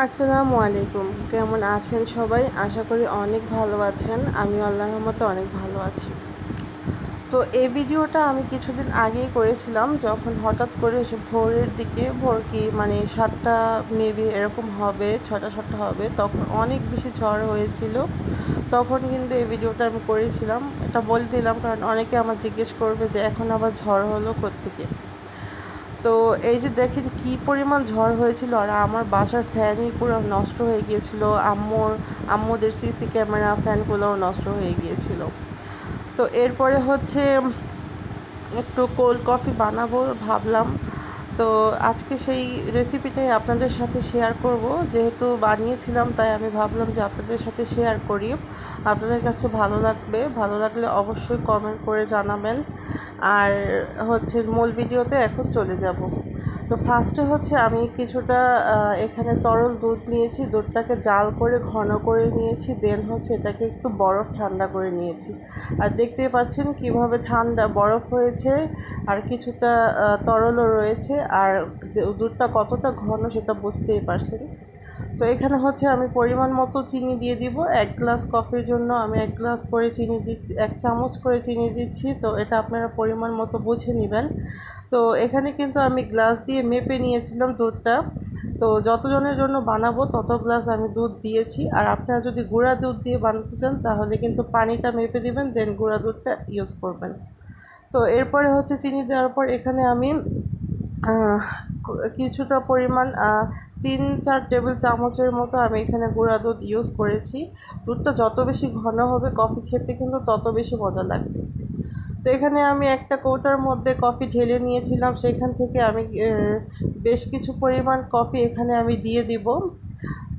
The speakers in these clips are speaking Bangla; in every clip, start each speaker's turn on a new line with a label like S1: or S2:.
S1: আসসালামু আলাইকুম। কেমন আছেন সবাই? আশা করি অনেক ভালো আছেন। আমি আল্লাহর রহমতে অনেক ভালো আছি। তো এই ভিডিওটা আমি কিছুদিন আগেই করেছিলাম, যখন হঠাৎ করে ভোরের দিকে, ভোর কি মানে 7টা মেবি এরকম হবে, 6টা হবে, তখন অনেক বেশি ঝড় হয়েছিল। তখন কিন্তু এই ভিডিওটা আমি করেছিলাম। এটা বলে দিলাম কারণ অনেকে আমার জিজ্ঞেস করবে যে এখন আবার ঝড় হলো কোত্থেকে। তো এই যে দেখেন কি পরিমাণ ঝড় হয়েছিল, আর আমার বাসার ফ্যানই পুরো নষ্ট হয়ে গিয়েছিল। আম্মুদের সিসি ক্যামেরা ফ্যানগুলোও নষ্ট হয়ে গিয়েছিল। তো এরপরে হচ্ছে একটু কোল্ড কফি বানাবো ভাবলাম। তো আজকে সেই রেসিপিটাই আপনাদের সাথে শেয়ার করব। যেহেতু বানিয়েছিলাম তাই আমি ভাবলাম যে আপনাদের সাথে শেয়ার করি। আপনাদের কাছে ভালো লাগবে, ভালো লাগলে অবশ্যই কমেন্ট করে জানাবেন। আর হচ্ছে মূল ভিডিওতে এখন চলে যাব। তো ফার্স্টে হচ্ছে আমি কিছুটা এখানে তরল দুধ নিয়েছি, দুধটাকে জাল করে ঘন করে নিয়েছি, দেন হচ্ছে এটাকে একটু বরফ ঠান্ডা করে নিয়েছি। আর দেখতেই পাচ্ছেন কিভাবে ঠান্ডা বরফ হয়েছে, আর কিছুটা তরলও রয়েছে, আর দুধটা কতটা ঘন সেটা বুঝতেই পারছেন। তো এখানে হচ্ছে আমি পরিমাণ মতো চিনি দিয়ে দিব। 1 গ্লাস কফির জন্য আমি 1 গ্লাস করে চিনি দিচ্ছি, 1 চামচ করে চিনি দিচ্ছি। তো এটা আপনারা পরিমাণ মতো বুঝে নেবেন। তো এখানে কিন্তু আমি গ্লাস দিয়ে মেপে নিয়েছিলাম দুধটা। তো যতজনের জন্য বানাবো তত গ্লাস আমি দুধ দিয়েছি। আর আপনারা যদি গুঁড়া দুধ দিয়ে বানাতে চান তাহলে কিন্তু পানিটা মেপে দিবেন, দেন গুঁড়া দুধটা ইউজ করবেন। তো এরপরে হচ্ছে চিনি দেওয়ার পর এখানে আমি কিছুটা পরিমাণ 3-4 টেবিল চামচের মতো আমি এখানে গুঁড়া দুধ ইউজ করেছি। দুধটা যত বেশি ঘন হবে কফি খেতে কিন্তু তত বেশি মজা লাগবে। তো এখানে আমি একটা কৌটার মধ্যে কফি ঢেলে নিয়েছিলাম, সেখান থেকে আমি বেশ কিছু পরিমাণ কফি এখানে আমি দিয়ে দিব।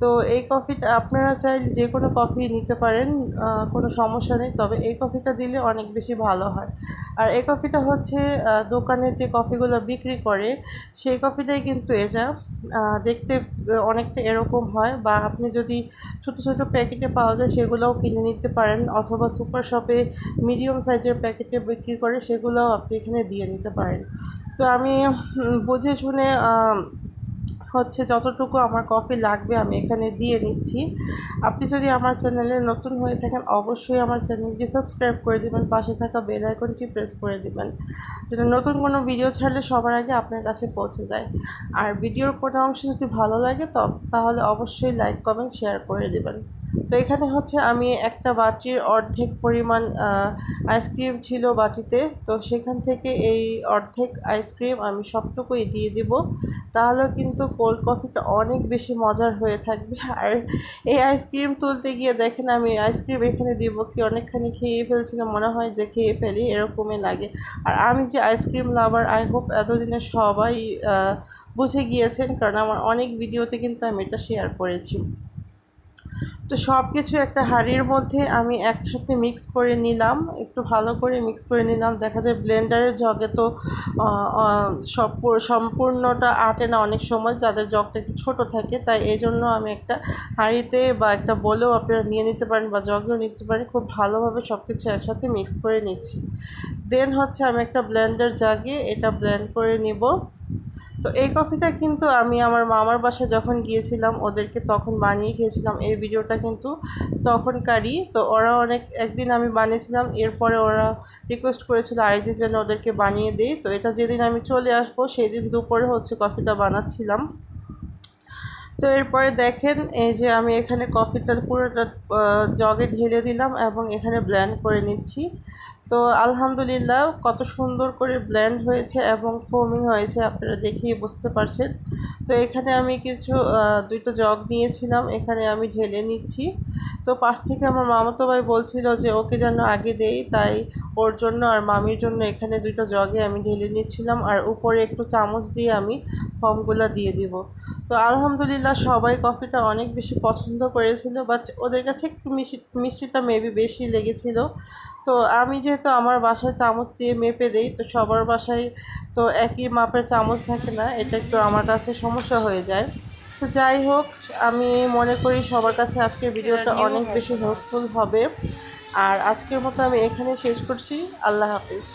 S1: তো এই কফিটা আপনারা চাইলে যে কোনো কফি নিতে পারেন, কোনো সমস্যা নেই, তবে এই কফিটা দিলে অনেক বেশি ভালো হয়। আর এই কফিটা হচ্ছে দোকানে যে কফিগুলো বিক্রি করে সেই কফিটাই কিন্তু এটা। দেখতে অনেকটা এরকম হয়, বা আপনি যদি ছোট ছোট প্যাকেটে পাওয়া যায় সেগুলোও কিনে নিতে পারেন, অথবা সুপার শপে মিডিয়াম সাইজের প্যাকেটে বিক্রি করে সেগুলোও আপনি এখানে দিয়ে নিতে পারেন। তো আমি বুঝে শুনে হচ্ছে যতটুকু আমার কফি লাগবে আমি এখানে দিয়ে নিচ্ছি। আপনি যদি আমার চ্যানেলে নতুন হয়ে থাকেন অবশ্যই আমার চ্যানেলটি সাবস্ক্রাইব করে দেবেন, পাশে থাকা বেল আইকনটি প্রেস করে দেবেন, যেন নতুন কোনো ভিডিও ছাড়লে সবার আগে আপনার কাছে পৌঁছে যায়। আর ভিডিওর কোনো অংশ যদি ভালো লাগে তাহলে অবশ্যই লাইক কমেন্ট শেয়ার করে দেবেন। তো এখানে হচ্ছে আমি একটা বাটির অর্ধেক পরিমাণ আইসক্রিম ছিল বাটিতে, তো সেখান থেকে এই অর্ধেক আইসক্রিম আমি সবটুকুই দিয়ে দিব। তাহলেও কিন্তু কোল্ড কফিটা অনেক বেশি মজার হয়ে থাকবে। আর এই আইসক্রিম তুলতে গিয়ে দেখেন আমি আইসক্রিম এখানে দিব কি অনেকখানি খেয়ে ফেলছিলাম, মনে হয় যে খেয়ে ফেলি এরকমই লাগে। আর আমি যে আইসক্রিম লাভার, আই হোপ এতদিনে সবাই বুঝে গিয়েছেন, কারণ আমার অনেক ভিডিওতে কিন্তু আমি এটা শেয়ার করেছি। তো সব কিছু একটা হাঁড়ির মধ্যে আমি একসাথে মিক্স করে নিলাম, একটু ভালো করে মিক্স করে নিলাম। দেখা যায় ব্লেন্ডারের জগে তো সম্পূর্ণটা আটে না অনেক সময়, যাদের জগটা একটু ছোটো থাকে, তাই এই জন্য আমি একটা হাঁড়িতে বা একটা বলেও আপনারা নিয়ে নিতে পারেন বা জগেও নিতে পারেন, খুব ভালোভাবে সব কিছু একসাথে মিক্স করে নিচ্ছি। দেন হচ্ছে আমি একটা ব্লেন্ডার জাগে এটা ব্লেন্ড করে নিব। তো এই কফিটা কিন্তু আমি আমার মামার বাসায় যখন গিয়েছিলাম ওদেরকে তখন বানিয়ে খেয়েছিলাম। এই ভিডিওটা কিন্তু তখনকারই। তো ওরা একদিন আমি বানিয়েছিলাম, এরপরে ওরা রিকোয়েস্ট করেছিল আরেকদিন যেন ওদেরকে বানিয়ে দিই। তো এটা যেদিন আমি চলে আসবো সেই দিন দুপুরে হচ্ছে কফিটা বানাচ্ছিলাম। তো এরপরে দেখেন এই যে আমি এখানে কফিটা পুরোটা জগে ঢেলে দিলাম এবং এখানে ব্লেন্ড করে নিচ্ছি। তো আলহামদুলিল্লাহ কত সুন্দর করে ব্লেন্ড হয়েছে এবং ফোমিং হয়েছে, আপনারা দেখেই বুঝতে পারছেন। তো এখানে আমি কিছু 2টা জগ নিয়েছিলাম, এখানে আমি ঢেলে নিচ্ছি। তো পাশ থেকে আমার মামাতো ভাই বলছিল যে ওকে যেন আগে দেই, তাই ওর জন্য আর মামির জন্য এখানে 2টা জগে আমি ঢেলে নিচ্ছিলাম, আর উপরে একটু চামচ দিয়ে আমি ফর্মগুলো দিয়ে দিব। তো আলহামদুলিল্লাহ সবাই কফিটা অনেক বেশি পছন্দ করেছিল, বাট ওদের কাছে একটু মিষ্টিটা মেবি বেশি লেগেছিল। তো আমি যেহেতু আমার বাসায় চামচ দিয়ে মেপে দেই, তো সবার বাসায় তো একই মাপের চামচ থাকে না, এটা একটু আমার কাছে সমস্যা হয়ে যায়। তো যাই হোক, আমি মনে করি সবার কাছে আজকের ভিডিওটা অনেক বেশি হেল্পফুল হবে। আর আজকের মতো আমি এখানে শেষ করছি। আল্লাহ হাফিজ।